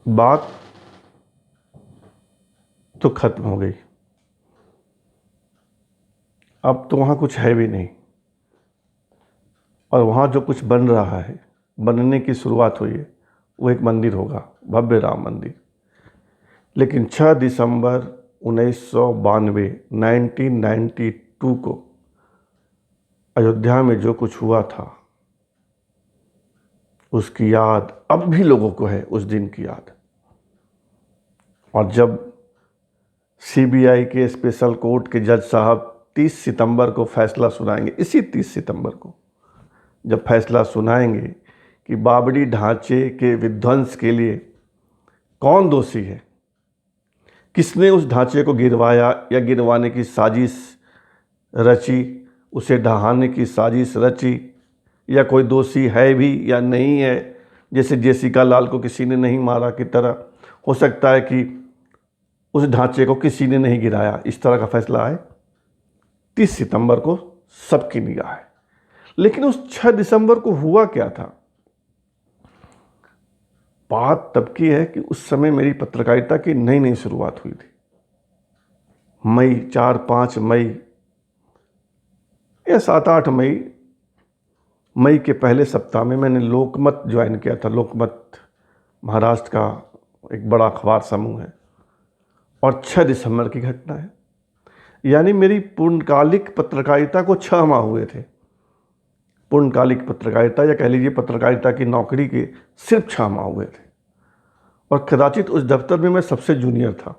बात तो खत्म हो गई, अब तो वहाँ कुछ है भी नहीं। और वहाँ जो कुछ बन रहा है, बनने की शुरुआत हुई है, वो एक मंदिर होगा, भव्य राम मंदिर। लेकिन 6 दिसंबर 1992 1992 को अयोध्या में जो कुछ हुआ था, उसकी याद अब भी लोगों को है, उस दिन की याद। और जब सीबीआई के स्पेशल कोर्ट के जज साहब 30 सितंबर को फैसला सुनाएंगे, इसी 30 सितंबर को जब फैसला सुनाएंगे कि बाबरी ढांचे के विध्वंस के लिए कौन दोषी है, किसने उस ढांचे को गिरवाया या गिरवाने की साजिश रची, उसे ढहाने की साजिश रची, या कोई दोषी है भी या नहीं है, जैसे जेसिका लाल को किसी ने नहीं मारा की तरह हो सकता है कि उस ढांचे को किसी ने नहीं गिराया, इस तरह का फैसला है 30 सितंबर को सबकी निगाह है। लेकिन उस 6 दिसंबर को हुआ क्या था? बात तब की है कि उस समय मेरी पत्रकारिता की नई नई शुरुआत हुई थी। मई 4-5 मई या 7-8 मई के पहले सप्ताह में मैंने लोकमत ज्वाइन किया था। लोकमत महाराष्ट्र का एक बड़ा अखबार समूह है, और 6 दिसंबर की घटना है। यानी मेरी पूर्णकालिक पत्रकारिता को 6 माह हुए थे। पूर्णकालिक पत्रकारिता या कह लीजिए पत्रकारिता की नौकरी के सिर्फ 6 माह हुए थे, और कदाचित उस दफ्तर में मैं सबसे जूनियर था।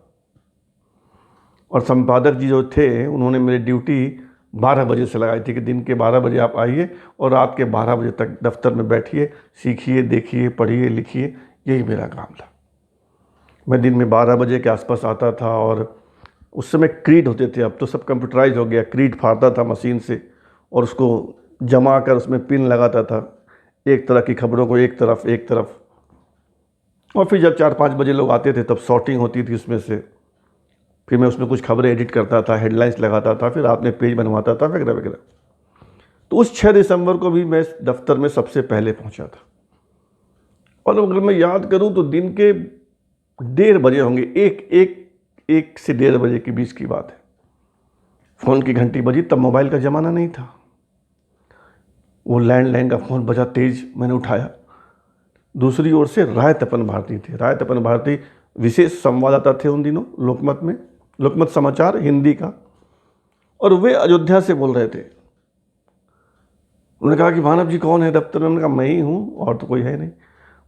और संपादक जी जो थे, उन्होंने मेरी ड्यूटी 12 बजे से लगाई थी कि दिन के 12 बजे आप आइए और रात के 12 बजे तक दफ्तर में बैठिए, सीखिए, देखिए, पढ़िए, लिखिए, यही मेरा काम था। मैं दिन में 12 बजे के आसपास आता था, और उस समय क्रीड होते थे, अब तो सब कंप्यूटराइज हो गया। क्रीड फाड़ता था मशीन से और उसको जमा कर उसमें पिन लगाता था, एक तरह की खबरों को एक तरफ। और फिर जब 4-5 बजे लोग आते थे तब सॉर्टिंग होती थी उसमें से, फिर मैं उसमें कुछ खबरें एडिट करता था, हेडलाइंस लगाता था, फिर रात में पेज बनवाता था, वगैरह वगैरह। तो उस 6 दिसंबर को भी मैं दफ्तर में सबसे पहले पहुंचा था। और अगर मैं याद करूं तो दिन के 1:30 बजे होंगे, एक से 1:30 बजे के बीच की बात है। फ़ोन की घंटी बजी, तब मोबाइल का ज़माना नहीं था। वो लैंडलाइन का फ़ोन बजा तेज, मैंने उठाया। दूसरी ओर से राय तपन भारती थे। राय तपन भारती विशेष संवाददाता थे उन दिनों लोकमत में, लोकमत समाचार हिंदी का, और वे अयोध्या से बोल रहे थे। उन्होंने कहा कि मानव जी कौन है दफ्तर में? उन्होंने कहा मैं ही हूँ, और तो कोई है नहीं।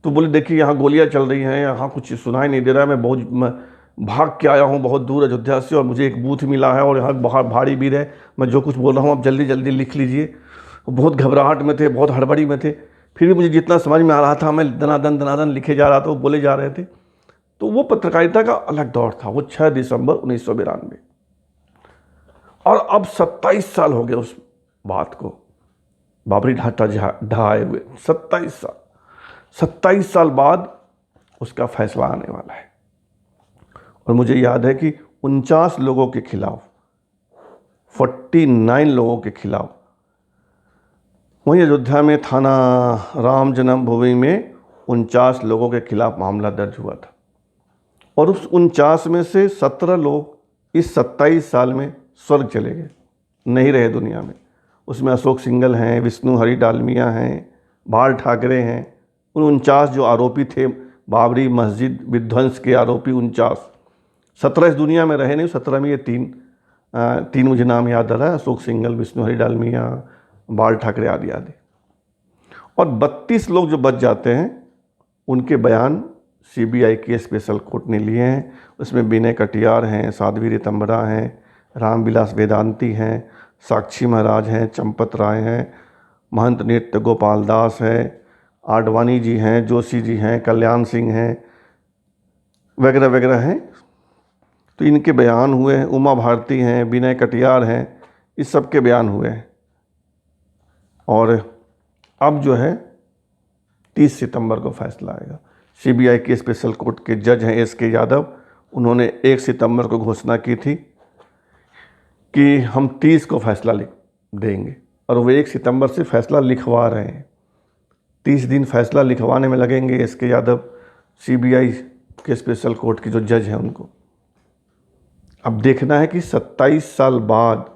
तो बोले देखिए यहाँ गोलियाँ चल रही हैं, यहाँ कुछ सुनाई नहीं दे रहा है, मैं भाग के आया हूँ बहुत दूर अयोध्या से, और मुझे एक बूथ मिला है और यहाँ बाहर भारी भीड़ है, मैं जो कुछ बोल रहा हूँ आप जल्दी जल्दी लिख लीजिए। बहुत घबराहट में थे, बहुत हड़बड़ी में थे, फिर भी मुझे जितना समझ में आ रहा था मैं दनादन लिखे जा रहा था, वो बोले जा रहे थे। तो वो पत्रकारिता का अलग दौर था, वो 6 दिसंबर 1992। और अब 27 साल हो गए उस बात को, बाबरी ढांचा ढहाए हुए। 27 साल बाद उसका फैसला आने वाला है। और मुझे याद है कि 49 लोगों के खिलाफ, 49 लोगों के खिलाफ वहीं अयोध्या में थाना राम जन्मभूमि में 49 लोगों के खिलाफ मामला दर्ज हुआ था। और उस 49 में से 17 लोग इस 27 साल में स्वर्ग चले गए, नहीं रहे दुनिया में। उसमें अशोक सिंघल हैं, विष्णु हरि डालमिया हैं, बाल ठाकरे हैं। उन 49 जो आरोपी थे, बाबरी मस्जिद विध्वंस के आरोपी 49, 17 इस दुनिया में रहे नहीं, 17 में ये तीन मुझे नाम याद आ रहा है, अशोक सिंघल, विष्णु हरि डालमिया, बाल ठाकरे आदि आदि। और 32 लोग जो बच जाते हैं उनके बयान सीबीआई के स्पेशल कोर्ट ने लिए हैं। उसमें विनय कटियार हैं, साध्वी रितंबरा हैं, रामविलास वेदांती हैं, साक्षी महाराज हैं, चंपत राय हैं, महंत नृत्य गोपाल दास हैं, आडवाणी जी हैं, जोशी जी हैं, कल्याण सिंह हैं, वगैरह वगैरह हैं। तो इनके बयान हुए हैं। उमा भारती हैं, विनय कटियार हैं, इस सब के बयान हुए हैं। और अब जो है 30 सितंबर को फैसला आएगा। सीबीआई के स्पेशल कोर्ट के जज हैं एसके यादव, उन्होंने 1 सितंबर को घोषणा की थी कि हम 30 को फैसला लिख देंगे, और वो 1 सितंबर से फैसला लिखवा रहे हैं। 30 दिन फैसला लिखवाने में लगेंगे एसके यादव, सीबीआई के स्पेशल कोर्ट के जो जज हैं उनको। अब देखना है कि 27 साल बाद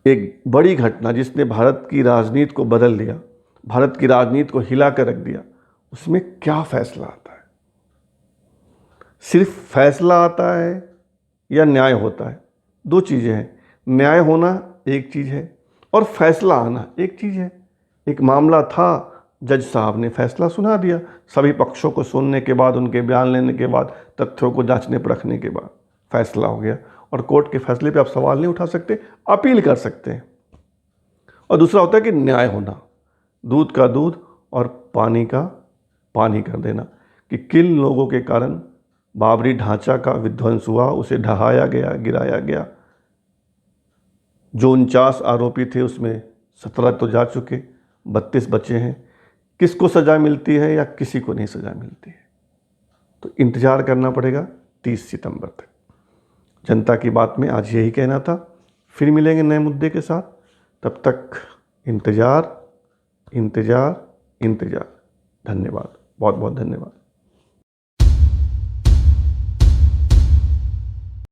एक बड़ी घटना जिसने भारत की राजनीति को बदल दिया, भारत की राजनीति को हिला कर रख दिया, उसमें क्या फैसला आता है। सिर्फ फैसला आता है या न्याय होता है, दो चीज़ें हैं। न्याय होना एक चीज़ है और फैसला आना एक चीज़ है। एक मामला था, जज साहब ने फैसला सुना दिया, सभी पक्षों को सुनने के बाद, उनके बयान लेने के बाद, तथ्यों को जांचने परखने के बाद फैसला हो गया। और कोर्ट के फैसले पे आप सवाल नहीं उठा सकते, अपील कर सकते हैं। और दूसरा होता है कि न्याय होना, दूध का दूध और पानी का पानी कर देना, कि किन लोगों के कारण बाबरी ढांचा का विध्वंस हुआ, उसे ढहाया गया, गिराया गया। जो 49 आरोपी थे उसमें 17 तो जा चुके, 32 बचे हैं। किसको सज़ा मिलती है या किसी को नहीं सज़ा मिलती है, तो इंतज़ार करना पड़ेगा 30 सितंबर तक। जनता की बात में आज यही कहना था। फिर मिलेंगे नए मुद्दे के साथ, तब तक इंतज़ार इंतज़ार इंतज़ार। धन्यवाद, बहुत बहुत धन्यवाद।